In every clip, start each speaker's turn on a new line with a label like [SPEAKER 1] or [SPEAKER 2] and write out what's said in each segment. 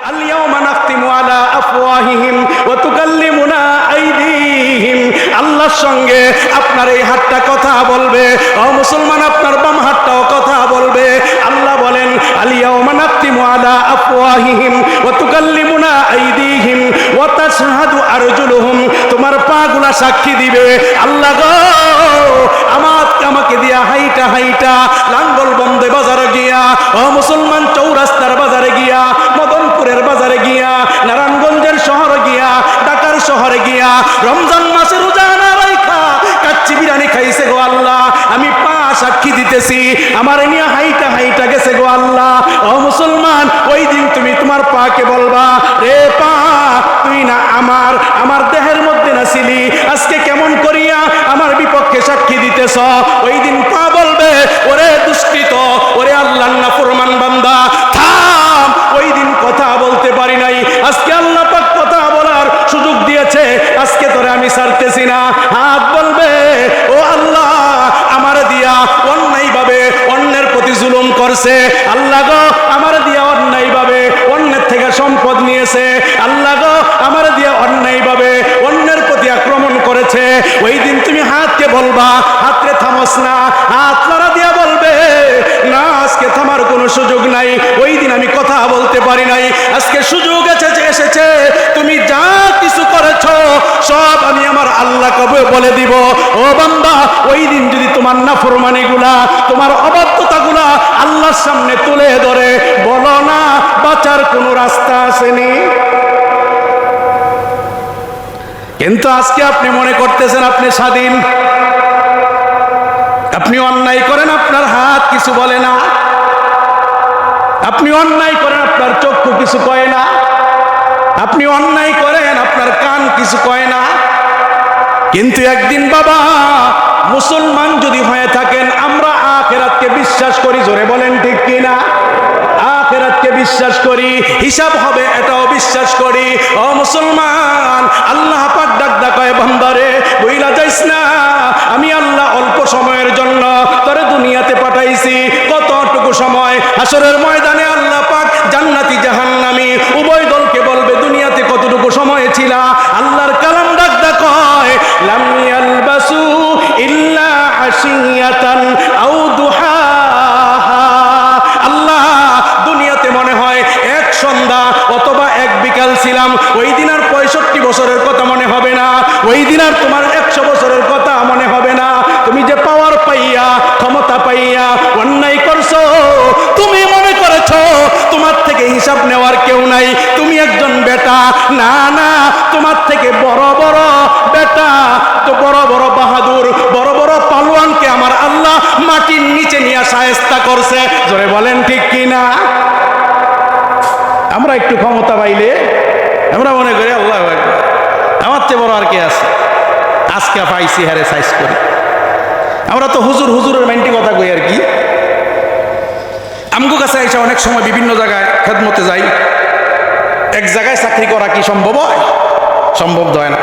[SPEAKER 1] আল ইয়াউমা নাখতিমু আলা আফওয়াহিহিম ওয়া তুকাল্লিমুনা আইদিহিম। আল্লাহর সঙ্গে আপনার এই হাতটা কথা বলবে, ও মুসলমান আপনার বাম হাতটাও কথা বলবে। আল্লাহ বলেন আল ইয়াউমা নাখতিমু আলা আফওয়াহিহিম ওয়া তুকাল্লিমুনা আইদিহিম ওয়া তাশহাদু আরজুলুহুম। তোমার পাগুলা সাক্ষী দিবে। আল্লাহ গো, আমাকে দিয়া হাইটা হাইটা লাঙ্গলবন্দে বাজারে গিয়া, ও মুসলমান চৌরাস্তার বাজারে গিয়া, মদনপুরের বাজারে গিয়া, নারায়ণগঞ্জের শহরে গিয়া, ঢাকার শহরে গিয়া রমজান মাসে রোজা না রাইখা কাচ্চি বিরিয়ানি খাইছে গো আল্লাহ। আমি পা সাক্ষী দিতেছি, আমার নিয়ে হাইটা হাইটা গেছে গো আল্লাহ। ও মুসলমান, ওই দিন তুমি তোমার পাকে বলবা, রে পা, তুই না আমার দেহের মধ্যে না ছিলি, আজকে কেমন করিয়া আমার বিপক্ষে সাক্ষী দিতেছ। ওই দিন পা বলবে, ওরে দুষ্কৃত, ওরে আল্লাহর নাফরমান বান্দা, থাম। ওই দিন কথা বলতে পারি নাই, আজকে আল্লাহ পাক কথা বলার সুযোগ দিয়েছে, আজকে তোরে আমি ছাড়তেছি না। হাত বলবে, ও আল্লাহ, আমার দিয়া অন্যায় ভাবে অন্যের প্রতি জুলুম করছে। আল্লাহ গো, আমার দিয়া অন্যায় ভাবে অন্যের থেকে সম্পদ নিয়েছে। আল্লাহ গো, আমার দিয়া অন্যায় ভাবে অন্যের প্রতি আক্রমণ করেছে। ওই দিন তুমি হাতকে বলবা, হাতরে থামস না, হাত লড়া দিয়া বলবে, না, আজকে থামার কোনো সুযোগ নাই। ওই দিন আমি কথা বলতে পারি নাই, আজকে সুযোগ এসেছে। তুমি যা কিছু করেছো সব আমি আমার আল্লাহ কবে বলে দিব। ও বান্দা, ওই দিন যদি তোমার নাফরমানিগুলা, তোমার অবাধ্যতাগুলা আল্লাহর সামনে তুলে ধরে বলো না, বাঁচার কোনো রাস্তা আসেনি। কিন্তু আজকে আপনি মনে করতেছেন আপনি স্বাধীন, আপনি অন্যায় করেন, আপনার হাত কিছু বলে না, আপনি অন্যায় করেন, আপনার চক্ষু কিছু কয় না, আপনি অন্যায় করেন, আপনার কান কিছু কয় না। কিন্তু একদিন বাবা, মুসলমান যদি হয়ে থাকেন, আমরা আখিরাতকে বিশ্বাস করি, জোরে বলেন ঠিক কিনা? আখিরাতকে বিশ্বাস করি, হিসাব হবে এটাও বিশ্বাস করি। ও মুসলমান, আল্লাহ পাক ডাক কয়, বান্দারে বুইলা যাইস না, আমি আল্লাহ অল্প সময়ের জন্য তোরে দুনিয়াতে পাঠাইছি। কতটুকু সময়? হাসরের ময়দানে আল্লাহ পাক জান্নাতি জাহান্নামী উভয় দলকে বলবে, দুনিয়াতে কতটুকু সময় ছিলা? আল্লাহর কালাম ডাক কয়, লাম ইয়ালবাসু ইল্লা আশিয়াতান আও দুহাহা। আল্লাহ, দুনিয়াতে মনে হয় এক সন্ধ্যা অথবা এক বিকাল ছিলাম। ওই দিন আর 65 বছরের কথা মনে হবে না, ওই দিন আর তোমার 100 বছরের কথা মনে হবে না। তুমি যে পাওয়ার পাইয়া, ক্ষমতা পাইয়া অন্যায় করছো, তুমি মনে করেছো তোমার থেকে হিসাব নেওয়ার কেউ নাই, তুমি একজন বেটা। না না, তোমার থেকে বড় বড় বেটা, তো বড় বড় বাহাদুর, বড় বড় পালোয়ানকে আমার আল্লাহ মাটির নিচে নিয়ে শায়েস্তা করছে। জোরে বলেন ঠিক কিনা? আমরা একটু ক্ষমতা পাইলে আমরা মনে করি আল্লাহু আকবার, আমার চেয়ে বড় আর কে আছে, আজকে পাইছি হারে সাইজ করি। আমরা তো হুজুরের মাইন্ডে কথা কই আর কি। আমগো কাছে এসে অনেক সময় বিভিন্ন জায়গায় খেদমতে যাই, এক জায়গায় চাকরি করা কি সম্ভব হয়? সম্ভব হয় না।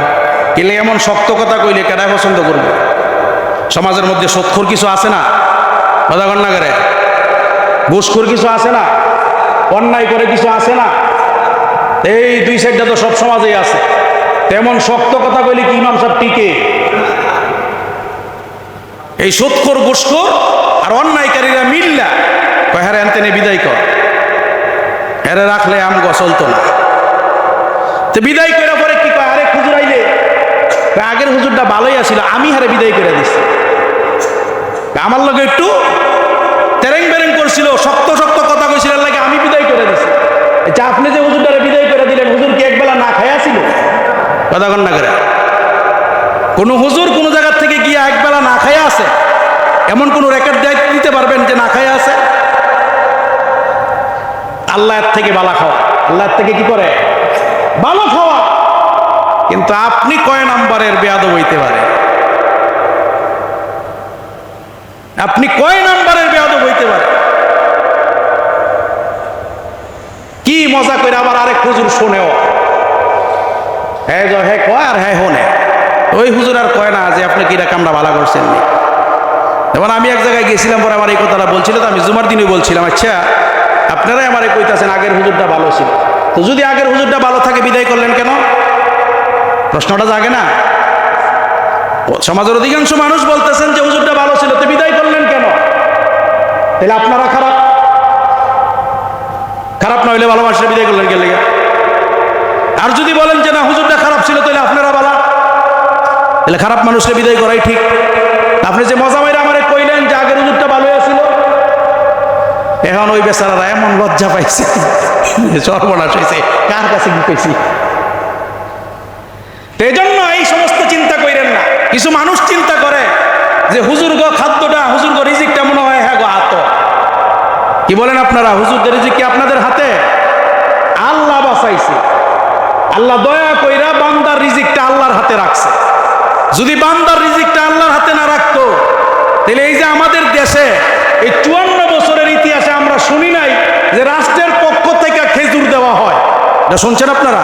[SPEAKER 1] এলে এমন শক্ত কথা কইলে কেডায় পছন্দ করবে? সমাজের মধ্যে সৎখোর কিছু আছে না? বাজাগন্নাগারে ঘুষখোর কিছু আছে না? অন্যায় করে কিছু আছে না? এই দুই সাইডটা তো সব সমাজেই আছে। তেমন শক্ত কথা কইলে কি ইমাম সাহেব টিকে? এই সৎখোর, ঘুষখোর আর অন্যায়কারীরা মিল্লা কয়, হ্যাঁ এনতেনে বিদায় কর, এরে রাখলে আমগো চলতো না। তো বিদায় করে পরে কি কয়, আরেক হুজুর আইলে আগের হুজুরটা ভালোই আছিল, আমি হারে বিদায় করে দিছি। আমার লগে একটু তেরেং বেরেং করছিল, শক্ত শক্ত কথা কইছিল, লাগে আমি বিদায় করে দিছি। আচ্ছা, আপনি যে হুজুরটারে বিদায় করে দিলেন, হুজুর কি একবেলা না খাইয়া ছিল? কথা কন না করে। কোন হুজুর কোন জায়গার থেকে গিয়া একবেলা না খাইয়া আছে? এমন কোন রেকর্ড দিতে পারবেন যে না খাইয়া আছে? আল্লাহর থেকে বালা খাওয়া, আল্লাহর থেকে কি করে? ভালো খাওয়া। কিন্তু আপনি কয় নাম্বারের বেয়াদব হইতে পারে? আপনি কয় নাম্বারের বেয়াদব হইতে পারে? কি মজা করে আবার আরেক হুজুর শোনেও, হ্যাঁ কয় আর হ্যাঁ হনে, ওই হুজুর আর কয় না যে আপনি কিরা কামরা ভালো করছেন। যেমন আমি এক জায়গায় গেছিলাম, পরে আমার এই কথাটা বলছিল, তো আমি জুমার দিনই বলছিলাম, আচ্ছা আপনারাই আমারে কইতাছেন আগের হুজুরটা ভালো ছিল, তো যদি আগের হুজুরটা ভালো থাকে বিদায় করলেন কেন? প্রশ্নটা জাগে না? সমাজের অধিকাংশ মানুষ বলতেছেন যে হুজুরটা ভালো ছিল, তো বিদায় করলেন কেন? তাহলে আপনারা খারাপ, খারাপ না হইলে ভালোবাসা বিদায় করলেন কে লেগে? আর যদি বলেন যে না হুজুরটা খারাপ ছিল, তাহলে আপনারা ভালো, তাহলে খারাপ মানুষকে বিদায় করাই ঠিক। আপনি যে মজা মাইরা আমারে কইলেন যে আগের হুজুরটা ভালো ছিল, এখন ওই বেচারারা এমন লজ্জা পাইছে, সর্বনাশ হয়েছে, কার কাছে কি পেয়েছি। এই জন্য এই সমস্ত চিন্তা করেন না। কিছু মানুষ চিন্তা করে যে হুজুর গো খাদ্যটা, হুজুর গো রিজিকটা মনে হয় হ্যাঁ গো হাত। কি বলেন আপনারা? হুজুরদের রিজিক কি আপনাদের হাতে? আল্লাহ বাঁচাইছে, আল্লাহ দয়া কইরা বান্দার রিজিকটা আল্লাহর হাতে রাখছে। যদি বান্দার রিজিকটা আল্লাহর হাতে না রাখতো, তাহলে এই যে আমাদের দেশে এই 54 বছরের ইতিহাসে আমরা শুনি নাই যে রাষ্ট্রের পক্ষ থেকে খেজুর দেওয়া হয়। এটা শুনছেন আপনারা?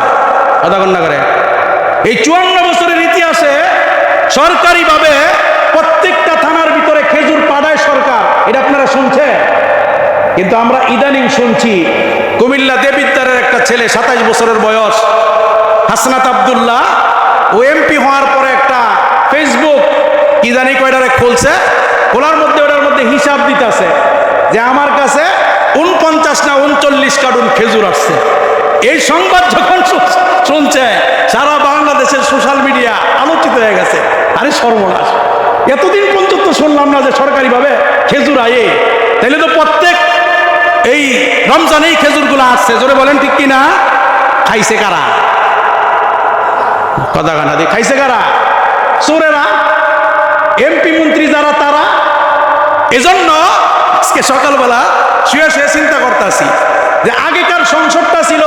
[SPEAKER 1] কথা কন না করে। এই 54 বছরের ইতিহাসে সরকারিভাবে প্রত্যেকটা থানার ভিতরে খেজুর পাঠায় সরকার, এটা আপনারা শুনছেন? কিন্তু আমরা ইদানিং শুনছি কুমিল্লা দেবিদ্বারের একটা ছেলে 27 বছরের বয়স, হাসনাত আব্দুল্লাহ, ও এমপি হওয়ার পরে একটা ফেসবুক কি জানি কয়টারে খুলছে, খোলার মধ্যে ওটার মধ্যে হিসাব দিতেছে যে আমার কাছে 49 না 39 কার্টুন খেজুর আসছে। এই সংবাদ যখন শুনছে সারা বাংলাদেশের সোশ্যাল মিডিয়া আলোচিত হয়ে গেছে। আরে সর্বনাশ, এতদিন পর্যন্ত শুনলাম না যে সরকারিভাবে খেজুর আয়ে, তাইলে তো প্রত্যেক এই রমজানে এই খেজুরগুলো আসছে। জোরে বলেন ঠিক কিনা? খাইছে কারা? কথা কানা দিয়ে খাইছে কারা? চোরেরা, এমপি মন্ত্রী যারা, তারা। এজন্য আজকে সকালবেলা শুয়ে শুয়ে চিন্তা করতেছি যে আগেকার সংসদটা ছিল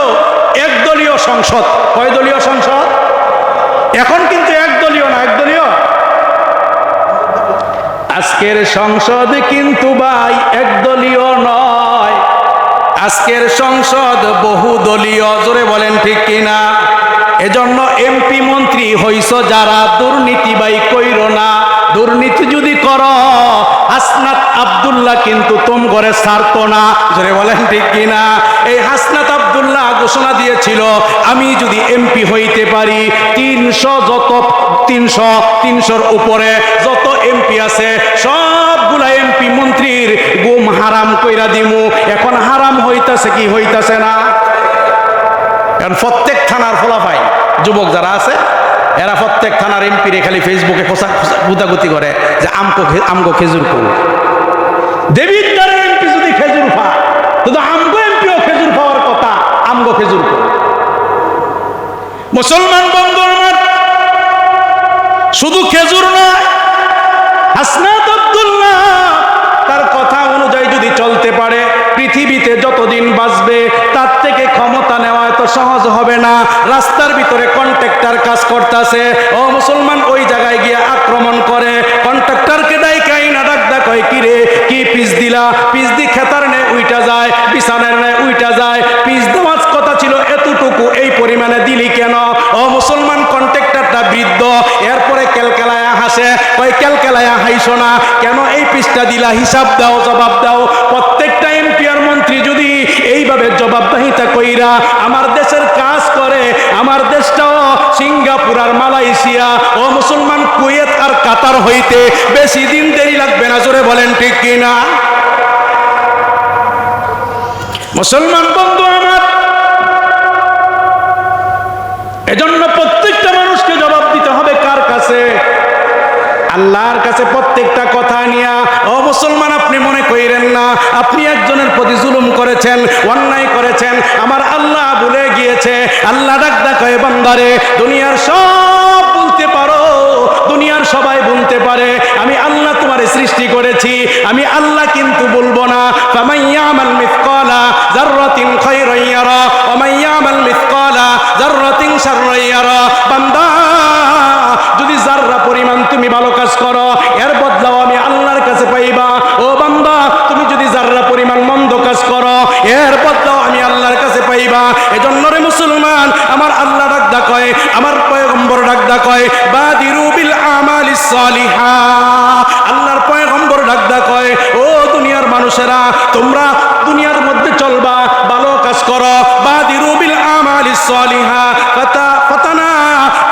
[SPEAKER 1] একদলীয় সংসদ। কয় দলীয় সংসদ? এখন কিন্তু একদলীয় না, একদলীয়। আজকের সংসদ কিন্তু ভাই একদলীয় নয়, আজকের সংসদ বহুদলীয়। জোরে বলেন ঠিক কিনা? এজন্য এমপি মন্ত্রী হইছ যারা, দুর্নীতি ভাই কইরো না। দুর্নীতি যদি করো, হাসনাত আব্দুল্লাহ কিন্তু তোম ঘরে ছাড়তো না। জোরে বলেন ঠিক কিনা? এই হাসনাত আব্দুল্লাহ ঘোষণা দিয়েছিল আমি যদি এমপি হইতে পারি 300 উপরে যত এমপি আছে সবগুলা এমপি মন্ত্রীর গুম হারাম কইরা দিমু। এখন হারাম হইতাছে কি হইতাছে না? কারণ প্রত্যেক থানার ফলাফাই যুবক যারা আছে, এরা প্রত্যেক থানার এমপি রে খালি ফেসবুকে গুতাগুতি করে যে আমগো খেজুর করু। দেবিদ্বারের এমপি যদি খেজুর পায়, তো আমগো এমপিও খেজুর পাওয়ার কথা, আমগো খেজুর করু। মুসলমান বন্ধু আমার, শুধু খেজুর নয়, হাসনাত আব্দুল্লাহ তার কথা অনুযায়ী যদি চলতে পারে, পৃথিবীতে যতদিন বাঁচবে তার থেকে ক্ষমতা নেওয়া এত সহজ হবে না। রাস্তার ভিতরে কন্ট্রাক্টর কাজ করতেছে, ও মুসলমান, ওই জায়গায় গিয়ে আক্রমণ করে, কন্ট্রাক্টরকে ডাইকাই না ডাক দা কয় কি রে কি পিস দিলা? পিস দি খেতার নে উইটা যায়, বিছানের নে উইটা যায়, পিস দেওয়ার কথা ছিল এতটুকু, এই পরিমাণে দিলি কেন? ও মুসলমান, কন্ট্রাক্টরটা বৃদ্ধ, এরপরে ক্যালকেলায়া হাসে, কয় ক্যালকেলায়া হাইছো না কেন, এই পিসটা দিলা, হিসাব দাও, জবাব দাও। প্রত্যেকটা এমপি আর মন্ত্রী যদি এইভাবে জবাবদাহিতা কইরা আমার দেশের কাজ করে, আমার দেশটাও সিঙ্গাপুর আর মালয়েশিয়া, ও মুসলমান, কুয়েত আর কাতার হইতে বেশি দিন দেরি লাগবে না। জোরে বলেন ঠিক কিনা? মুসলমান বন্ধু আমার, এজন্য প্রত্যেকটা মানুষকে জবাব দিতে হবে কার কাছে? আল্লাহর কাছে প্রত্যেকটা কথা নিয়া। ও মুসলমান, আপনি মনে কইরেন না আপনি একজনের প্রতি জুলুম করেছেন, অন্যায় করেছেন, আমার আল্লাহ ভুলে গিয়েছে। আল্লাহ ডাকদা কয় বান্দারে, দুনিয়ার সব বলতে পারো, দুনিয়ার সবাই বলতে পারে আমি আল্লাহ তোমারে সৃষ্টি করেছি, আমি আল্লাহ কিন্তু বলবো না। ফামাইয়ামাল মিসকালা যাররাতিন খায়রান ইয়ারা ওয়া মাইয়ামাল মিসকালা যাররাতিন শাররান ইয়ারা। বান্দা, যদি যাররা পরিমাণ তুমি ভালো কাজ করো, এর বদলাও আমি আল্লাহর কাছে পাইবা। ও বান্দা, তুমি যদি যাররা পরিমাণ মন্দ কাজ করো, এর বদলাও আমি আল্লাহর কাছে পাইবা। এজন্য রে মুসলমান, আমার আল্লাহ ডাকদা কয়, আমার পয়গম্বর ডাকদা কয়, বাদিরু বিল আমালিস সালিহা। আল্লাহর পয়গম্বর ডাকদা কয়, ও দুনিয়ার মানুষেরা, তোমরা দুনিয়ার মধ্যে চলবা, ভালো কাজ করো। বাদিরু বিল আমালিস সালিহা ফাতানা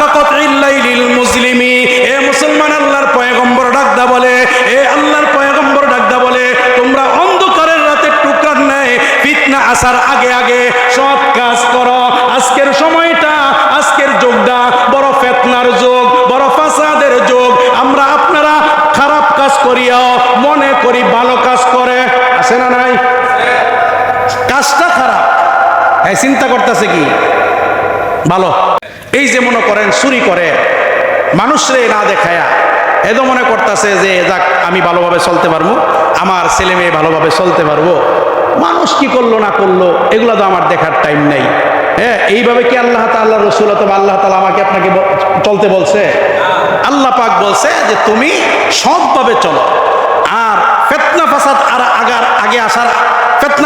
[SPEAKER 1] কাকতইল লাইলিল মুসলিমি। এ মুসলমান, আল্লাহর পয়গম্বর ডাকদা বলে, এ আল্লাহর পয়গম্বর ডাকদা বলে, তোমরা অন্ধকারের রাতের টুকরার ন্যায় ফিতনা আসার আগে আগে সৎ কাজ করো। আজকের সময়টা, আজকের যুগটা বড় ফিতনার যুগ, বড় ফাসাদের যুগ। আমরা আপনারা খারাপ কাজ করিয়াও মনে করি ভালো কাজ করে, আছে না নাই? কাজটা খারাপ, হ্যাঁ, চিন্তা করতেছে কি ভালো। এই যে মনে করেন চুরি করে মানুষরে না দেখায়া এদো মনে করতেছে যে যাক আমি ভালোভাবে চলতে পারবো, আমার ছেলে মেয়ে ভালোভাবে চলতে পারবো, মানুষ কি করলো না করলো এগুলো তো আমার দেখার টাইম নাই। হ্যাঁ, এইভাবে কি আল্লাহ তাআলা, রাসূল অথবা আল্লাহ তাআলা আমাকে আপনাকে চলতে বলছে? আল্লাহ পাক বলছে যে তুমি সৎভাবে চলো। আর ফিতনা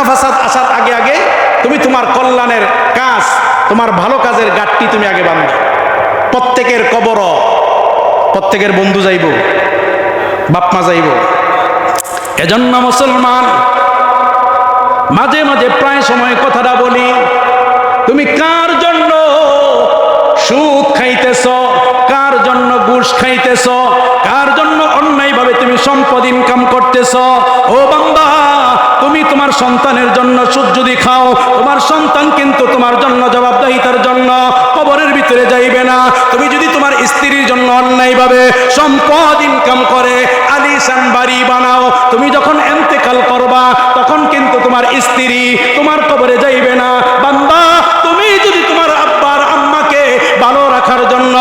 [SPEAKER 1] ফাসাদ আসার আগে আগে তুমি তোমার কল্যাণের কাজ, তোমার ভালো কাজের গাঁটটি তুমি আগে বাঁধো। প্রত্যেকের কবর, প্রত্যেকের বন্ধু যাইব, বাপমা যাইব। এজন্য মুসলমান, মাঝে মাঝে প্রায় সময় কথাটা বলি, তুমি কার জন্য সুদ খাইতেছ, কার জন্য ঘুষ খাইতেছ, কার জন্য অন্যায়ভাবে তুমি সম্পদ ইনকাম করতেছ? ও বান্দা, তুমি তোমার সন্তানের জন্য সুদ যদি খাও, তোমার সন্তান কিন্তু তোমার জন্য জবাবদাহিতার জন্য কবরের ভিতরে যাইবে না। তুমি যদি তোমার স্ত্রীর জন্য অন্যায়ভাবে সম্পদ ইনকাম করে আলিশান বাড়ি বানাও, তুমি যখন ইন্তেকাল করবা তখন কিন্তু তোমার স্ত্রী তোমার কবরে যাইবে না। বান্দা, তুমি যদি তোমার আব্বার আম্মাকে ভালো রাখার জন্য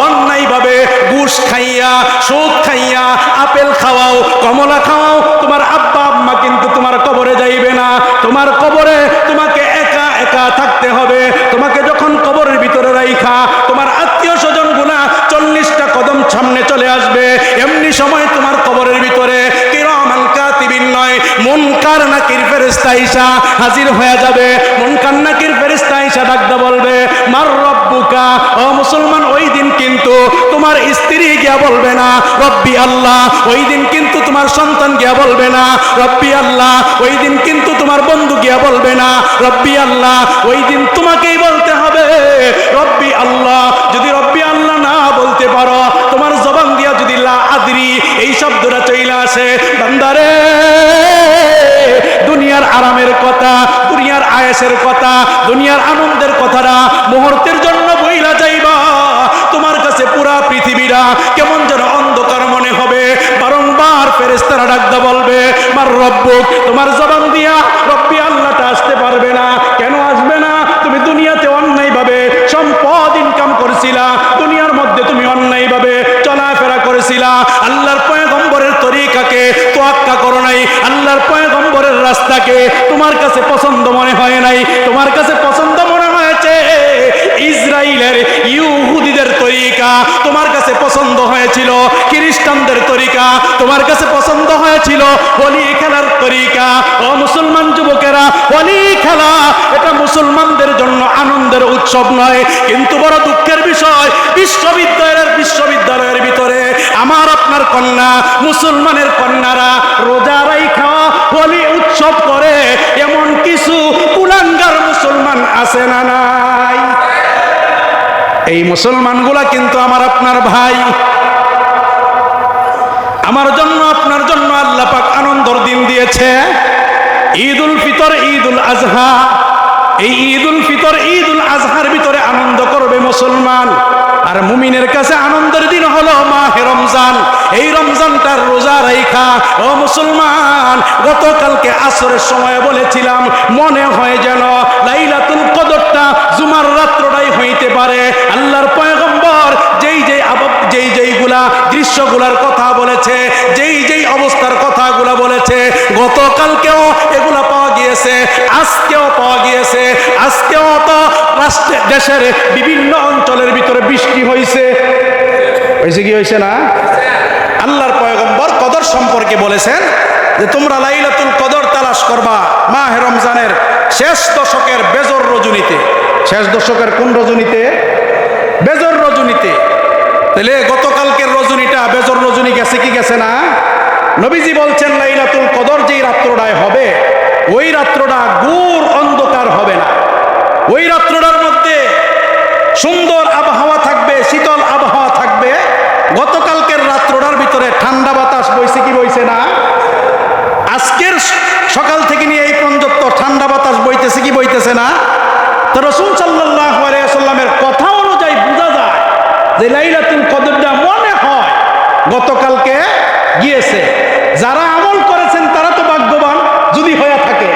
[SPEAKER 1] অন্যায়ভাবে ঘুষ খাইয়া, সুদ খাইয়া, আপেল খাওয়াও, কমলা খাওয়াও, তোমার আব্বা আম্মা কিন্তু তোমার কবরে যাইবে না। তোমার কবরে তোমাকে একা একা থাকতে হবে। তোমাকে যখন কবরের ভিতরে রাইখা তোমার আত্মীয় স্বজন গুলা 40টা কদম সামনে চলে আসবে, এমনি সময় তোমার কবরের ভিতরে কিরামান কাতিবিন নয়, মুনকার নাকির ফেরেশতা আইসা হাজির হয়ে যাবে। মুনকার নাকির ফেরেশতা আইসা ডাকদা বলবে, মার রব্বুকা। ও মুসলমান, ওই দিন কিন্তু তোমার স্ত্রী গিয়া বলবে না রব্বি আল্লাহ, ওই দিন কিন্তু তোমার সন্তান গিয়া বলবে না রব্বি আল্লাহ, ওই দিন কিন্তু তোমার বন্ধু গিয়া বলবে না রব্বি আল্লাহ, ওই দিন তোমাকেই বলতে হবে রব্বি আল্লাহ। যদি রব্বি আল্লাহ না বলতে পারো, তোমার জবান দিয়া যদি লা আদরি এই শব্দটা চইলা আসে, বান্দারে দুনিয়ার আরামের কথা, দুনিয়ার আয়েশের কথা, দুনিয়ার আনন্দের কথাটা মুহূর্তের জন্য বইলা যাইবা। তোমার কাছে পুরা পৃথিবীরা কেমন যেন অন্ধকার মনে হবে। বারংবার ফেরেশতারা ডাকদা বলবে, মার রব্বুক। তোমার জবান দিয়া রব্বি আল্লাহটা আসতে পারবে না। কেন আসবে না? তুমি দুনিয়াতে অন্যায়ভাবে সম্পদ ইনকাম করেছিলা, দুনিয়ার মধ্যে তুমি অন্যায়ভাবে চলাফেরা করেছিলা, আল্লাহর পয়গম্বরের তরিকাকে তোয়াক্কা করো নাই, আল্লাহর পয়গম্বরের রাস্তাকে তোমার কাছে পছন্দ মনে হয় নাই। তোমার কাছে পছন্দ মনে হয়েছে ইসরায়েলের ইহুদিদের তরিকা, তোমার কাছে পছন্দ হয়েছিল খ্রিস্টানদের তরিকা, তোমার কাছে পছন্দ হয়েছিল হোলি খেলার তরিকা। ও মুসলমান যুবকেরা, হোলি খেলা এটা মুসলমানদের জন্য আনন্দের উৎসব নয়, কিন্তু বড় দুঃখের বিষয় বিশ্ববিদ্যালয়ের ভিতরে আমার আপনার কন্যা, মুসলমানের কন্যারা রোজা রাইখা হোলি উৎসব করে, এমন কিছু কুলাঙ্গার মুসলমান আছে না নাই? এই মুসলমানগুলা কিন্তু আমার আপনার ভাই। আমার জন্য আপনার জন্য আল্লাহ পাক আনন্দের দিন দিয়েছে, ঈদুল ফিতর, ঈদুল আজহা। এই ঈদুল ফিতর, ঈদুল আজহার ভিতরে আনন্দ করবে মুসলমান। আর মুমিনের কাছে আনন্দের দিন হলো মাহে রমজান। এই রমজানটার রোজা রাইখা ও মুসলমান, গতকালকে আসরের সময় বলেছিলাম, মনে হয় যেন লাইলাতুল কদরটা জুমার রাত্রটাই হইতে পারে। আল্লাহর পয়গম্বর যেইগুলা দৃশ্যগুলার কথা বলেছে, যেই অবস্থার কথাগুলা বলেছে, গতকালকেও এগুলা পাওয়া গিয়েছে, আজকেও পাওয়া গিয়েছে। আজকেও তো দেশের বিভিন্ন অঞ্চলের ভিতরে বৃষ্টি হয়েছে কি হয়েছে না? আল্লাহর পয়গম্বর কদর সম্পর্কে বলেছেন যে তোমরা লাইলাতুল কদর তালাশ করবা মাহে রমজানের শেষ দশকের বেজর রজনীতে। শেষ দশকের কোন রজনীতে? বেজর রজনীতে। তাহলে গতকালকের রজনীটা বেজর রজনী গেছে কি গেছে না? নবীজি বলছেন লাইলাতুল কদর যেই রাত্রটায় হবে, ওই রাত্রটা ঘোর অন্ধকার হবে না। ওই রাত্রটার মধ্যে সুন্দর আবহাওয়া থাকবে, শীতল আবহাওয়া থাকবে। গতকালকের রাত্রটার ভিতরে ঠান্ডা বাতাস বইছে কি বইছে না? আজকের সকাল থেকে নিয়ে এই পর্যন্ত ঠান্ডা বাতাস বইতেছে কি বইতেছে না? তো রাসূল সাল্লাল্লাহু আলাইহি ওয়াসাল্লামের কথা অনুযায়ী বোঝা যায় যে লাইলাতুল কদরটা মনে হয় গতকালকে গিয়েছে। যারা আমল করেছেন তারা তো ভাগ্যবান যদি হয়ে থাকে।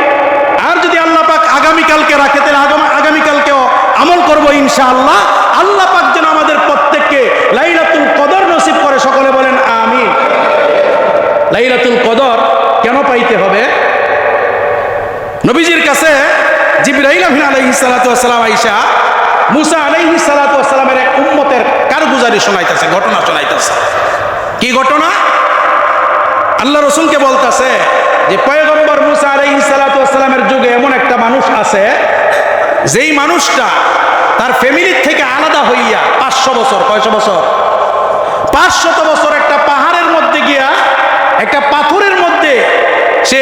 [SPEAKER 1] আর যদি আল্লাহ পাক আগামীকালকে রাখে তাহলে আগামীকালকেও আমল করব ইনশাআল্লাহ। আল্লাহ পাক যেন আমাদের প্রত্যেককে লাইলাতুল কদর নসিব করে, সকলে বলেন আমিন। লাইলাতুল কদর কেন পাইতে হবে? নবীজির কাছে জিবরাইল আমিন আলাইহিস সালাতু ওয়াস সালাম আয়েশা মুসা আলাইহিস সালাতু ওয়াস সালামের এক উম্মতের কারগুজারি শোনাইতেছে, ঘটনা শোনাইতেছে। কি ঘটনা? আল্লাহ রাসূলকে বলতেছে যে পয়গম্বর মুসা আলাইহিস সালাতু ওয়াস সালামের যুগে এমন একটা মানুষ আছে যেই মানুষটা তার ফ্যামিলির থেকে আলাদা হইয়া 500 বছর, কয়শো বছর? 500 বছর একটা পাহাড়ের মধ্যে গিয়া একটা পাথরের মধ্যে সে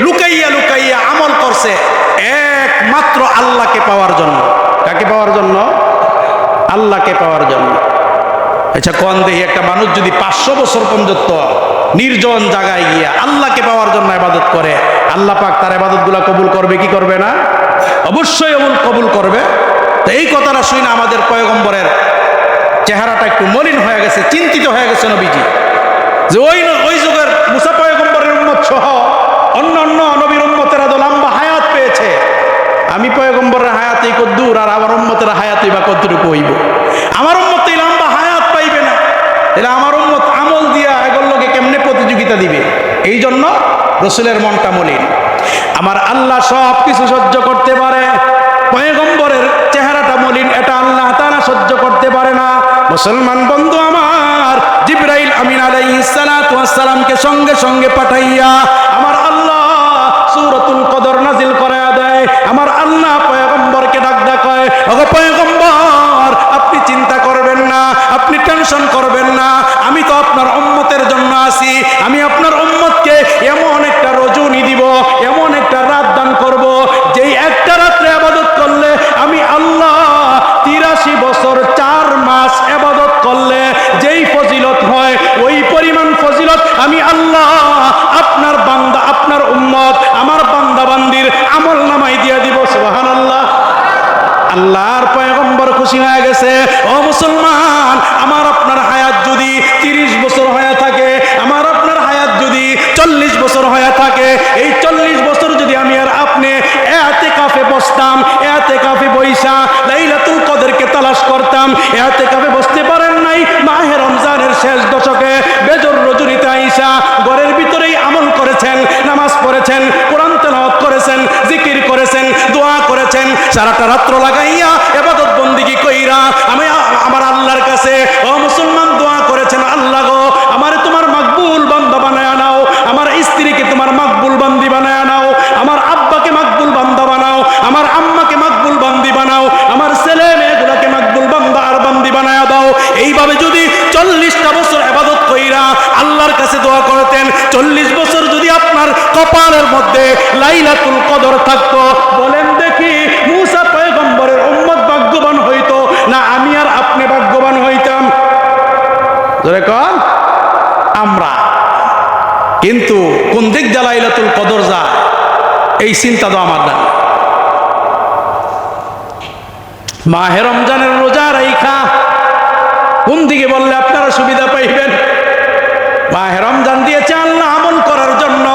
[SPEAKER 1] লুকাইয়া লুকাইয়া আমল করছে একমাত্র আল্লাহকে পাওয়ার জন্য। কাকে পাওয়ার জন্য? আল্লাহকে পাওয়ার জন্য। আচ্ছা কোন দেহি একটা মানুষ যদি 500 বছর পর্যন্ত নির্জন জায়গায় গিয়া আল্লাহকে পাওয়ার জন্য ইবাদত করে, আল্লাহ পাক তার ইবাদতগুলো কবুল করবে কি করবে না? অবশ্যই কবুল করবে। তো এই কথাটা শুনে আমাদের পয়গম্বরের চেহারাটা একটু মলিন হয়ে গেছে, চিন্তিত হয়ে গেছে নবীজি যে ওই যুগের মুসা পয়গম্বরের উম্মত সহ অন্য অন্য নবীর উম্মতেরা তো লম্বা হায়াত পেয়েছে, আমি পয়গম্বরের হায়াতই কদ্দুর আর আমার উম্মতের হায়াতই বা কতটুকু হইব? আমার উম্মত এই লম্বা হায়াত পাইবে না, তাহলে আমার উম্মত আমল দিয়া এগুলোকে কেমনে প্রতিযোগিতা দিবে? এই জন্য রসুলের মনটা মলিন। আমার আল্লাহ সব কিছু সহ্য করতে পারে, পয়গম্বরের চেহারাটা মলিন, এটা আল্লাহ তাআলা সহ্য করতে পারে না। মুসলমান বন্ধু আমার, জিবরাইল আমিন আলাইহিস সালাতু ওয়াস সালামকে সঙ্গে সঙ্গে পাঠাইয়া আমার আল্লাহ সূরাতুল কদর নাজিল করায়া দেয়। আমার আল্লাহ পয়গম্বরকে ডাক কয়, ওগো পয়গম্বর আপনি চিন্তা করবেন না, আপনি টেনশন করবেন না, আমি তো আপনার উম্মতের জন্য আছি। আমি আপনার উম্মতকে এমন একটা রজনী দিব, এমন একটা রাত দান করব, যেই একটা রাত্রে ইবাদত করলে আমি আল্লাহ 83 বছর 4 মাস ইবাদত করলে যেই ফজিলত হয় ওই পরিমাণ ফজিলত আমি আল্লাহ আপনার বান্দা, আপনার উম্মত, আমার বান্দা বান্দির আমল নামায় দিয়ে দিব। সুবহানাল্লাহ। আল্লাহর পয়গম্বর খুশি হয়ে গেছে। ও মুসলমান, আমার আপনার হায়াত যদি 30 বছর হয়ে থাকে, আমার আপনার হায়াত যদি 40 বছর হয়ে থাকে, এই 40 বছর যদি আমি আর আপনি ইতিকাফে বসতাম, ইতিকাফে বইসা লাইলাতুল কদরকে তালাশ করতাম, ইতিকাফে বসতে পারেন নাই, মাহে রমজানের শেষ দশকে বেজর রজনীতে আইসা ঘরের ভিতরেই আমল করেছেন, নামাজ পড়েছেন, কোরআন তেলাওয়াত করেছেন, জিকির করেছেন, দোয়া করেছেন, সারাটা রাত্র লাগাইয়া ইবাদত বন্দেগী কইরা আমি আমার আল্লাহর কাছে ও মুসলমান দোয়া করেছেন, আল্লাহ গো আমারে তোমার মাকবুল বান্দা বানায়া নাও, আমার স্ত্রীকে তোমার মাকবুল বান্দি বানায়া নাও, আমার আব্বাকে মাকবুল বান্দা বানাও, আমার আম্মাকে মাকবুল বান্দি বানাও, আমার ছেলে মেয়েগুলোকে মাকবুল বান্দা আর বান্দি বানায়া দাও। এইভাবে যদি 40টা বছর ইবাদত কইরা আল্লাহর কাছে দোয়া করতেন, 40 বছর যদি আপনার কপালের মধ্যে লাইলাতুল কদর থাকতো, বলেন দেখি মুসা পয়গম্বরের উম্মত ভাগ্যবান হইতো না আমি আর আপনি ভাগ্যবান হইতাম? জোরে কন। আমরা কিন্তু কোন দিক দিয়ে লাইলাতুল কদর যায় এই চিন্তা তো আমার না। মাহে রমজানের রোজা রাইখা কোন দিকে বললে আপনারা সুবিধা পাইবেন? মাহে রমজান দিয়েছে আল্লাহ আমল করার জন্য,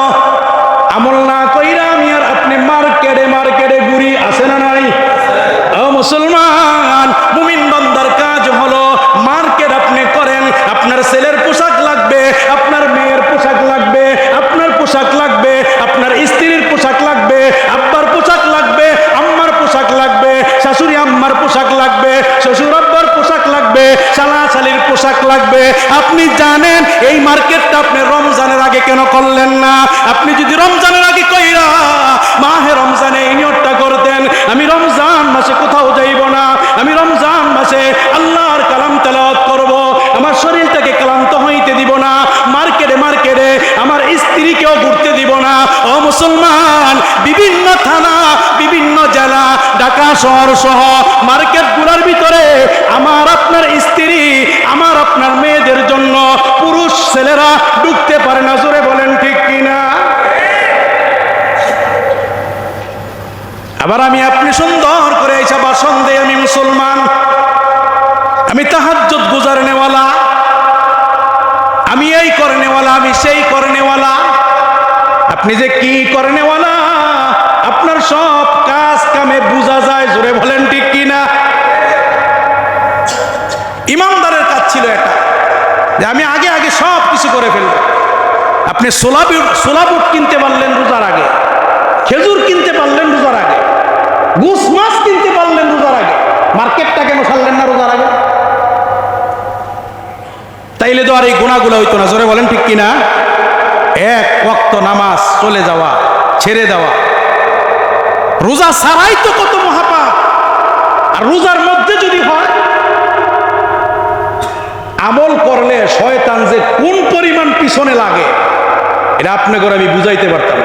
[SPEAKER 1] আমল না কইরা আমি আর আপনি মার্কেটে ঘুরি, আছে না নাই? ও মুসলমান, মুমিন বান্দার কাজ হলো মার্কেট আপনি করেন, আপনার ছেলের পোশাক লাগবে, আপনার মেয়ের পোশাক লাগবে, আপনার পোশাক লাগবে, আপনার স্ত্রীর পোশাক লাগবে, আব্বার পোশাক লাগবে, আম্মার পোশাক লাগবে, শাশুড়ি আম্মার পোশাক লাগবে, শ্বশুর আব্বার পোশাক লাগবে, শালা শালির পোশাক লাগবে। আপনি জানেন এই মার্কেটটা আপনি রমজানের আগে কেন করলেন না? আপনি যদি রমজানের আগে কইরা মাহে রমজানে এই নিয়তটা করতেন, আমি রমজান মাসে কোথাও যাইব না, আমি রমজান মাসে আল্লাহর কালাম তেলাওয়াত করব, আমার শরীরটাকে ক্লান্ত হইতে দিব না, মার্কেটে আমার স্ত্রীকেও ঘুরতে দিব না। ও মুসলমান, বিবি শহর সহ মার্কেটগুলোর ভিতরে আমার আপনার স্ত্রী, আমার আপনার মেয়েদের জন্য পুরুষ ছেলেরা ঢুকতে পারে না। জোরে বলেন ঠিক কিনা? আবার আমি আপনি সুন্দর করে এসে ভাষণ দেই, আমি মুসলমান, আমি তাহাজ্জুদ গুজারনেওয়ালা, আমি এই করনেওয়ালা, আমি সেই করনেওয়ালা। আপনি যে কি করনেওয়ালা আপনার সব কাজ কামে বোঝা যায়। জোরে বলেন ঠিক কিনা? ইমানদারের কাজ ছিল এটা, যে আমি আগে আগে সব কিছু করে ফেলব। আপনি সোলাবুট কিনতে পারলেন রোজার আগে, খেজুর কিনতে পারলেন রোজার আগে, গুস মাছ কিনতে পারলেন রোজার আগে, মার্কেটটা কেন ছাড়লেন না রোজার আগে? তাইলে তো আর এই গুনাহগুলো হইতো না। জোরে বলেন ঠিক কিনা? এক ওয়াক্ত নামাজ চলে যাওয়া, ছেড়ে দেওয়া, রোজা ছাড়াই তো কত মহাপাপ। আর রোজার মধ্যে যদি হয়, আমল করলে শয়তান যে কোন পরিমাণ পিছনে লাগে এটা আপনাকে আমি বুঝাইতে পারতাম।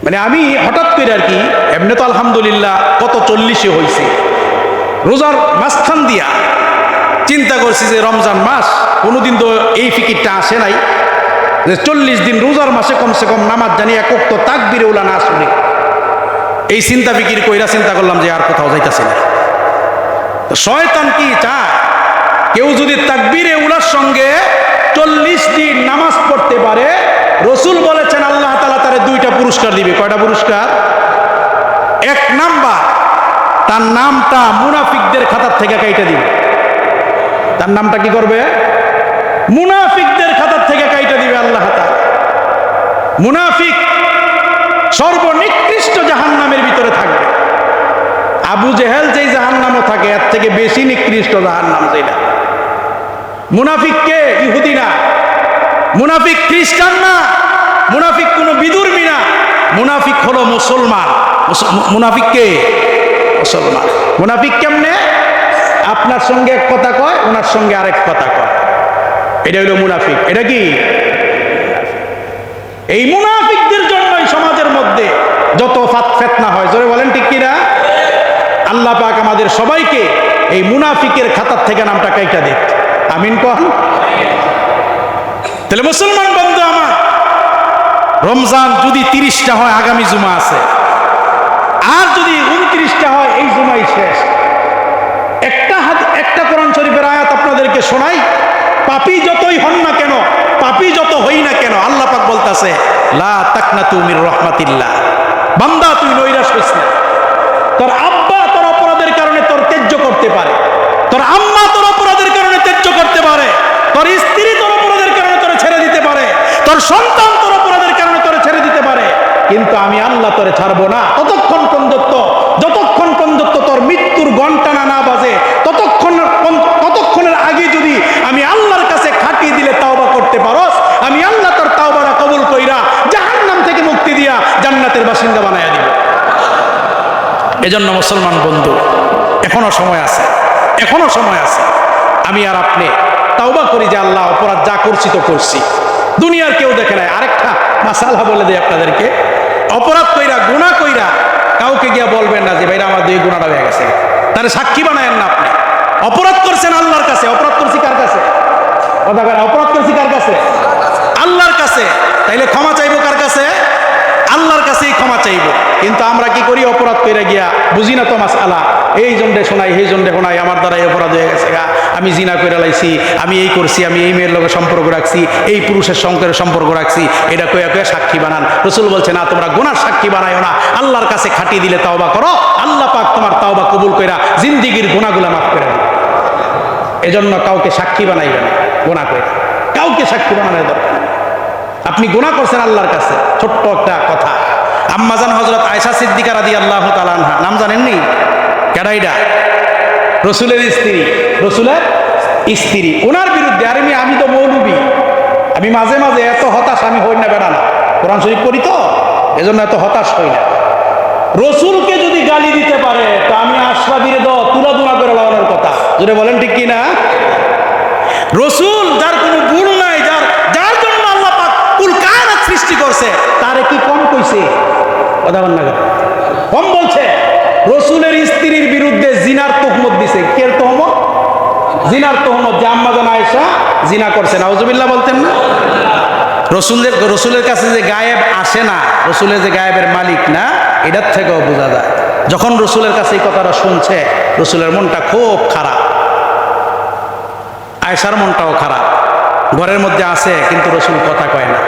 [SPEAKER 1] মানে আমি হঠাৎ করে আর কি, এমনি তো আলহামদুলিল্লাহ কত 40-এ হয়েছে, রোজার মাঝখান দিয়া চিন্তা করছি যে রমজান মাস, কোনোদিন তো এই ফিকিরটা আসে নাই যে 40 দিন রোজার মাসে কমসে কম নামাজ জানি এক ওয়াক্ত তাকবীরে উলা না শুনি। এই চিন্তা ফিকির কইরা চিন্তা করলাম যে আর কোথাও যাইতাছি না। তো শয়তান কি চায়, কেউ যদি তাকবীরে উলার সঙ্গে 40 দিন নামাজ পড়তে পারে, রসুল বলেছেন আল্লাহ তাআলা তারে 2টা পুরস্কার দিবে। কয়টা পুরস্কার? 1 নাম্বার, তার নামটা মুনাফিকদের খাতার থেকে কাইটা দিবে। তার নামটা কি করবে? মুনাফিকদের খাতার থেকে কাইটা দিবে আল্লাহ তাআলা। মুনাফিক সর্বনিকৃষ্ট জাহান্নামের ভিতরে থাকবে। আবু জেহেল যেই জাহান্নামে থাকে এর থেকে বেশি নিকৃষ্ট জাহান্নাম যেটা। মুনাফিক কে? ইহুদি না, মুনাফিক খ্রিস্টান না, মুনাফিক কোনো বিধর্মী না, মুনাফিক হলো মুসলমান। মুনাফিক কে? মুসলমান। মুনাফিক কেমনে? আপনার সঙ্গে এক কথা কয়, ওনার সঙ্গে আরেক কথা কয়, এটা হলো মুনাফিক। এটা কি? এই মুনাফিকদের জন্যই সমাজের মধ্যে যত ফিতনা হয়। জোরে বলেন ঠিক কিনা? আল্লাহ পাক আমাদের সবাইকে এই মুনাফিকের খাতার থেকে নামটা কাইটা দেখ। আমিন কন। তাহলে মুসলমান বন্ধু আমার, রমজান যদি 30টা হয় আগামী জুমা আছে, আর যদি 29টা হয় এই জুমাই শেষ। একটা কোরআন শরীফের আয়াত আপনাদেরকে শোনাই। পাপী যতই হন না কেন, পাপী যত হই না কেন, আল্লাহ পাক বলতেছে লা তাকনাতু মির রাহমাতিল্লাহ, বান্দা তুই নৈরাশ হইস না। তোর আব্বা তোর অপরাধের কারণে তোর ত্যায্য করতে পারে, তোর আম্মা তোর অপরাধের কারণে ত্যায্য করতে পারে, তোর স্ত্রী তোর অপরাধের কারণে তোরে ছেড়ে দিতে পারে, তোর সন্তান তোর অপরাধের কারণে তোরে ছেড়ে দিতে পারে, কিন্তু আমি আল্লাহ তোরে ছাড়বো না। যতক্ষণ পর্যন্ত তোর মৃত্যুর ঘন্টা না বাজে, ততক্ষণের আগে যদি আমি আল্লাহর কাছে খাটিয়ে দিলে তাওবা করতে পারোস, আমি আল্লাহ তোর তাওবাটা কবুল কইরা জাহান্নাম থেকে মুক্তি দিয়া জান্নাতের বাসিন্দা বানায়া দিব। এজন্য মুসলমান বন্ধু, এখনো সময় আছে, এখনো সময় আছে। আমি আর আপনি তাওবা করি যে আল্লাহ অপরাধ যা করছি তো করছি, দুনিয়ার কেউ দেখে নাই। আরেকটা মাসালা বলে দেয় আপনাদেরকে, অপরাধ কইরা গুনাহ কইরা কাউকে গিয়া বলবেন না যে ভাইরা আমার দুই গুনাহটা হয়ে গেছে, তাহলে সাক্ষী বানায়েন না। আপনি অপরাধ করছেন আল্লাহর কাছে, অপরাধ করছি কার কাছে? অপরাধ করছি কার কাছে? আল্লাহর কাছে। তাইলে ক্ষমা চাইবো কার কাছে? আল্লাহর কাছেই ক্ষমা চাইবো। কিন্তু আমরা কি করি? অপরাধ করে গিয়া বুঝি না তো মাসআলা, এই জন্যে শোনাই, এই জন্যে শোনাই, আমার দ্বারা এই অপরাধ হয়ে গেছে, আমি জিনা করে লাইছি, আমি এই করছি, আমি এই মেয়ের লোকের সম্পর্ক রাখছি, এই পুরুষের সঙ্গে সম্পর্ক রাখছি, এটা কইয়া কইয়া সাক্ষী বানান। রাসূল বলছে না, তোমরা গুনার সাক্ষী বানায়ো না, আল্লাহর কাছে খাটিয়ে দিলে তাওবা করো, আল্লাহ পাক তোমার তাওবা কবুল কইরা জিন্দেগীর গুনাহগুলো মাফ করে দেবে। এজন্য কাউকে সাক্ষী বানাইবেন না গুনাহ করে, কাউকে সাক্ষী বানানোর দরকার। আপনি গুনাহ করছেন আল্লাহর কাছে। ছোট্ট একটা কথা, আম্মাজান হযরত আয়েশা সিদ্দিকা রাদিয়াল্লাহু তাআলা আনহা, নাম জানেননি? কেডাইডা? রসুলের স্ত্রী, রসুলের স্ত্রী। ওনার বিরুদ্ধে, আর আমি তো মৌলবী, আমি মাঝে মাঝে এত হতাশ আমি হই না, বেড়া না, কোরআন শরীফ পড়ি তো, এজন্য এত হতাশ হই না। রসুলকে যদি গালি দিতে পারে তো আমি আশরাফিরে তুলা দুলা করে লাগানোর কথা। যদি বলেন ঠিক কিনা? রসুল যার কোনো ভুল নাই, যার জন্য আল্লাহ পাক কুল কায়নাত সৃষ্টি করছে, তারে কি কম কইছে? কথা বল না, কম বলছে? রসুলের স্ত্রীর বিরুদ্ধে জিনার তুহমত দিছে। কে তুহমত? জিনার তুহমত, যে আম্মা জান আয়েশা জিনা করছে। নাউজুবিল্লাহ বলতেন না? রসুলের কাছে যে গায়েব আসে না, রসুলের যে গায়েবের মালিক না, এটার থেকেও বোঝা যায়। যখন রসুলের কাছে এই কথাটা শুনছে, রসুলের মনটা খুব খারাপ, আয়েশার মনটাও খারাপ। ঘরের মধ্যে আছে কিন্তু রসুল কথা কয় না।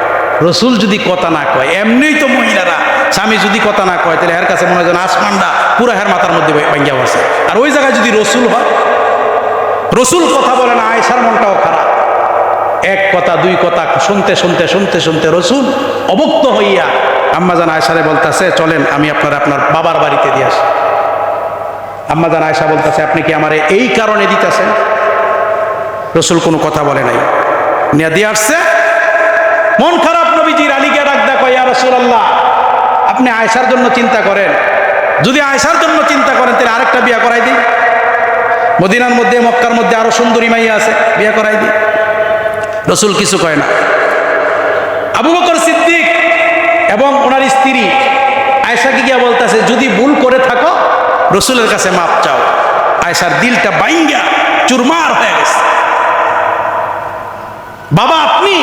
[SPEAKER 1] রসুল যদি কথা না কয়, এমনিই তো মহিলারা স্বামী যদি কথা না কয়, তাহলে এর কাছে মনে হয় যেন আসমানটা পুরো হের মাথার মধ্যে ভাঙ্গিয়া বসে। আর ওই জায়গায় যদি রসুল হয়, রসুল কথা বলে না, আয়েশার মনটাও খারাপ। এক কথা দুই কথা শুনতে শুনতে শুনতে শুনতে রসুল অবক্ত হইয়া আম্মা জান আয়েশারে বলতেছে, চলেন আমি আপনার বাবার বাড়িতে দিয়ে আসি। আম্মা জান আয়েশা বলতেছে, আপনি কি আমারে এই কারণে দিতেছেন? রসুল কোনো কথা বলে নাই, নিয়ে দিয়ে আসছে। মন খারাপ নবীজির, আলীকে ডাক দেখ, ইয়া রাসূলুল্লাহ, আপনি আয়েশার জন্য চিন্তা করেন, যদি আয়েশার জন্য চিন্তা করেন তাহলে আরেকটা বিয়া করাই দিই। মদিনার মধ্যে মক্কার মধ্যে আরো সুন্দরী মাইয়া আছে, বিয়া করাই দিই। রসুল কিছু কয় না। আবু বকর সিদ্দিক এবং ওনার স্ত্রী আয়েশাকে গিয়া বলতেছে, যদি ভুল করে থাকো রসুলের কাছে মাপ চাও। আয়েশার দিলটা বাইঙ্গা চুরমার হয়ে গেছে। বাবা আপনি,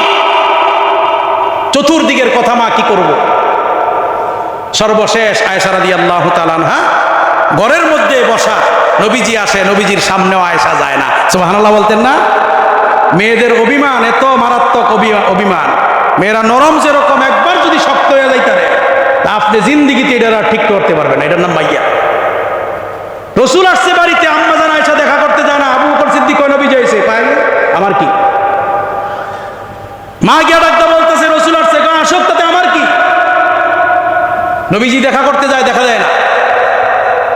[SPEAKER 1] চতুর্দিকের কথা মা কি করব। সর্বশেষ আয়েশা রাদিয়াল্লাহু তাআলা আনহা ঘরের মধ্যে বসা, নবীজি আসে, নবীজির সামনেও আয়েশা যায় না। সুবহানাল্লাহ বলতেন না? মেয়েদের অভিমান এত মারাত্মক অভিমান, মেয়েরা নরম যেরকম, একবার যদি শক্ত হয়ে যাইতারে তা আপনি জিন্দিগিতে এটা ঠিক করতে পারবেন না। এটার নাম মাইয়া। রসুল আসছে বাড়িতে, আম্মা জান আয়েশা দেখা করতে যায় না। আবু বকর সিদ্দিক কয়, নবী যাইছে, পায় আমার কি? মা গিয়া ডাক্তার বলতেছে, রসুল আসছে, কয় আসক, তাতে আমার কি? নবীজি দেখা করতে যায়, দেখা যায় না।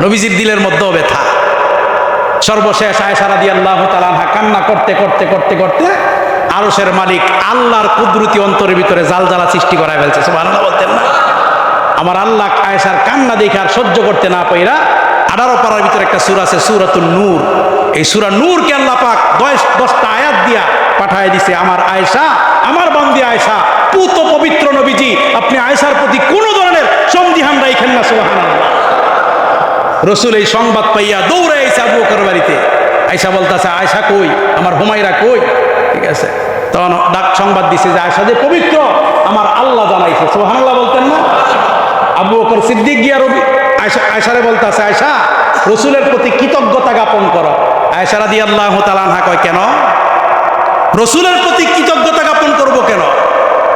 [SPEAKER 1] নবীজির দিলের মধ্যেও ব্যথা। সর্বশেষ আয়েশা রাদিয়াল্লাহু তাআলা আনহা কান্না করতে করতে করতে করতে আরশের মালিক আল্লাহর কুদরতি অন্তরের ভিতরে জালজালা সৃষ্টি করায় ফেলছে। সুবহানাল্লাহ বলতেন না? আমার আল্লাহ আয়েশার কান্না দেখে আর সহ্য করতে না পাইরা 18 পারার ভিতরে একটা সূরা আছে, সূরাতুন নূর। এই সূরা নূরকে আল্লাহ পাক 10টা আয়াত দিয়া পাঠায় দিছে। আমার আয়েশা, আমার বান্দি আয়েশা, পুত পবিত্র নবীজি, আপনি আয়েশার প্রতি কোনো ধরনের সন্দিহান রাখেন না। সুবহানাল্লাহ। রসুল এই সংবাদ পাইয়া দৌড়ে আইসা আবু বকর বাড়িতে। আয়েশা বলতেছে, আয়েশা কই, আমার হুমায়রা কই? ঠিক আছে, তখন ডাক সংবাদ দিছে যে আয়েশা যে পবিত্র, আমার আল্লাহ জানাইছে। সুবহানাল্লাহ বলতেন না? আবু বকর সিদ্দিক গিয়া আয়েশারে বলতেছে, আয়েশা রসুলের প্রতি কৃতজ্ঞতা জ্ঞাপন করো। আয়েশা রাদিয়াল্লাহু তাআলা আনহা কয়, কেন? রসুলের প্রতি কৃতজ্ঞতা জ্ঞাপন করবো কেন?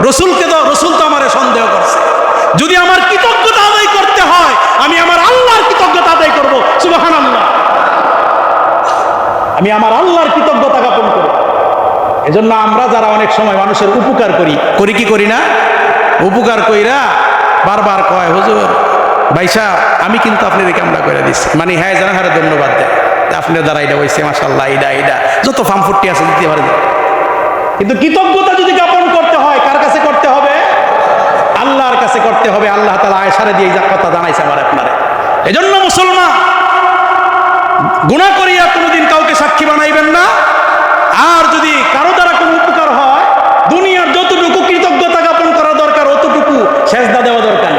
[SPEAKER 1] রসুল তো আমারে সন্দেহ করছে। যদি আমার কৃতজ্ঞতা আদায় করতে হয়, আমি আমার আল্লাহর কৃতজ্ঞতা আদায় করবো। সুবহানাল্লাহ। আমি আমার আল্লাহর কৃতজ্ঞতা জ্ঞাপন করব। এজন্য আমরা যারা অনেক সময় মানুষের উপকার করি কি করি না? উপকার কইরা বারবার কয়, হুজুর ভাই সাহেব, আমি কিন্তু আপনার এই কামটা করে দিচ্ছি, মানে হ্যাঁ জানা হারে ধন্যবাদ দেয়, আপনার দ্বারা এটা হয়েছে, মাশাআল্লাহ, এটা যত ফার্মফুটটি আছে দিতে পারে। কিন্তু কৃতজ্ঞতা যদি জ্ঞাপন করতে হয়, কার কাছে করতে হবে? আল্লাহর কাছে করতে হবে। আল্লাহ তাআলা আয়েশারে দিয়ে এই কথা জানাইছে আমার আপনারে। এজন্য মুসলমান, গুনাহ করিয়া কোনোদিন কাউকে সাক্ষী বানাইবেন না। আর যদি কারো দ্বারা কোনো উপকার হয়, দুনিয়ার যতটুকু কৃতজ্ঞতা জ্ঞাপন করা দরকার অতটুকু সেজদা দেওয়া দরকার।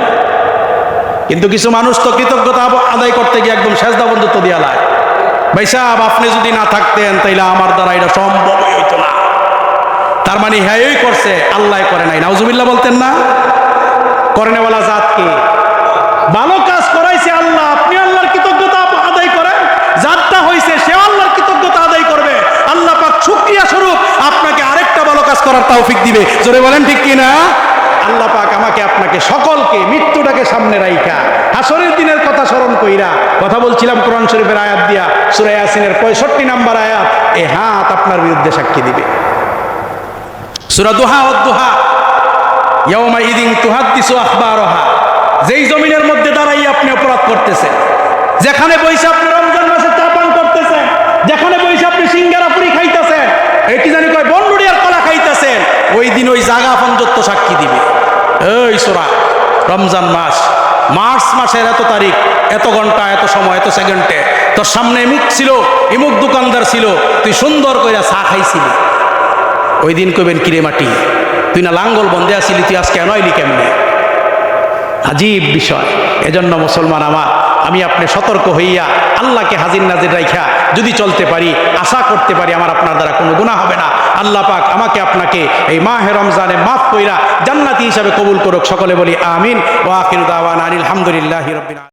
[SPEAKER 1] কিন্তু কিছু মানুষ তো কৃতজ্ঞতা আদায় করতে গিয়ে একদম সেজদা বন্ধুত্ব দিয়া লায়। ভাই সাহেব, আপনি যদি না থাকতেন তাইলে আমার দ্বারা এটা সম্ভবই হইতো না। তার মানে হ্যাঁ করছে, আল্লাহ করে নাই। নাউজুবিল্লাহ বলতেন না? করেনেওয়ালা জাতকে ভালো কাজ করাইছে আল্লাহ, আপনি আল্লাহর কৃতজ্ঞতা আদায় করেন। জাতটা হইছে, সে আল্লাহর কৃতজ্ঞতা আদায় করবে। আল্লাহ পাক শুকরিয়া স্বরূপ আপনাকে আরেকটা ভালো কাজ করার তৌফিক দিবে। জোরে বলেন ঠিক কি না? আল্লাহ পাক আমাকে আপনাকে সকলকে মৃত্যুটাকে সামনে রাইখা হাসরের দিনের কথা স্মরণ কইরা, কথা বলছিলাম কোরআন শরীফের আয়াত দিয়া, সূরা ইয়াসিনের 65 নম্বর আয়াত, এই হাত আপনার বিরুদ্ধে সাক্ষী দিবে। সূরা দুহা ওয়াদ-দুহা, ইয়াউমা ইদিন তুহাদ্দিসু আখবারহা। যেই জমিনের মধ্যে দাঁড়াই আপনি অপরাধ করতেছেন, যেখানে বইসা আপনি রমজান মাসে চা পান করতেছেন, যেখানে বইসা আপনি সিঙ্গারা পুরি খাইতেছেন, এই কি জানি কয় বনরুড়িয়ার কলা খাইতেছেন, ওই দিন ওই জায়গা পঞ্জত্ব সাক্ষী দিবে। এই সূরা রমজান মাস, মার্চ মাসের এত তারিখ, এত ঘন্টা, এত সময়, এত সেকেন্ডে তোর সামনে ইমুক ছিল, ইমুক দোকানদার ছিল, তুই সুন্দর করে চা খাইছিলি। ওই দিন কইবেন, কিরে মাটি, তুই না লাঙ্গল বন্ধে আসিলি, তুই আজকে কেন আইলি কেমনে? আজীব বিষয়। এজন্য মুসলমান আমার, আমি আপনি সতর্ক হইয়া আল্লাহকে হাজির নাজির রাইখা যদি চলতে পারি, আশা করতে পারি আমার আপনার দ্বারা কোনো গুনাহ হবে না। আল্লাহ পাক আমাকে আপনাকে এই মাহে রমজানে মাফ কইরা জান্নাতি হিসাবে কবুল করুক। সকলে বলি আমিন। ওয়া আখিরু দাওয়ানা আনিল হামদুলিল্লাহি রাব্বিল আলামিন।